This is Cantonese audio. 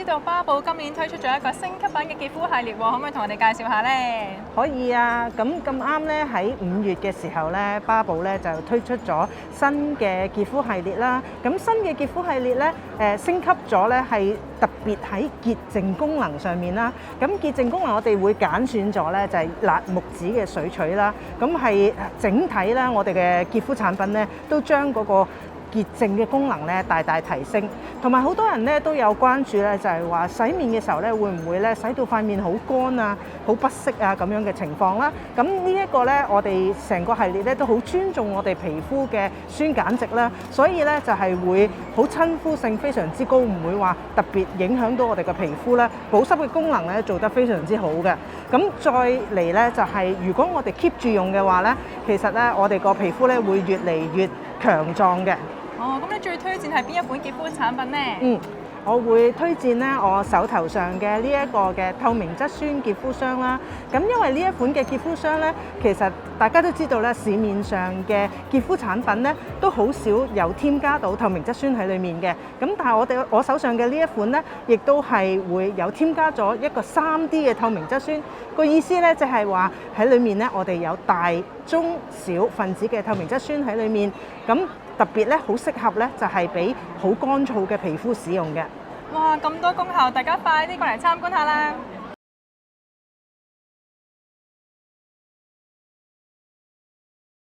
道巴寶今年推出咗一個升級版嘅潔膚系列喎，可唔可以同我哋介紹下呢？可以啊，咁啱咧喺5月嘅時候咧，巴寶咧就推出咗新嘅潔膚系列啦。咁新嘅潔膚系列咧，升級咗咧係特別喺潔淨功能上面啦。咁潔淨功能我哋會揀選咗咧就係辣木籽嘅水取啦。咁係整體咧我哋嘅潔膚產品咧都將嗰個潔淨嘅功能咧大大提升，同埋好多人咧都有關注咧，就係話洗面嘅時候咧會唔會咧洗到塊面好乾啊、好不適啊咁樣嘅情況啦。咁呢一個咧，我哋成個系列咧都好尊重我哋皮膚嘅酸鹼值啦，所以咧就係會好親膚性非常之高，唔會話特別影響到我哋嘅皮膚咧，保濕嘅功能咧做得非常之好嘅。咁再嚟咧就係如果我哋 keep 住用嘅話咧，其實咧我哋個皮膚咧會越嚟越強壯嘅。哦，咁你最推薦係邊一款潔膚產品呢？我會推薦咧我手頭上嘅呢一個嘅透明質酸潔膚霜啦。咁因為呢一款嘅潔膚霜咧，其實大家都知道咧，市面上嘅潔膚產品咧都好少有添加到透明質酸喺裡面嘅。咁但係我手上嘅呢一款咧，亦都係會有添加咗一個3D 嘅透明質酸。個意思咧就係話喺裡面咧，我哋有大、中、小分子嘅透明質酸喺裡面。咁特別咧，好適合咧，就係俾好乾燥嘅皮膚使用嘅。哇，咁多功效，大家快啲過嚟參觀下啦！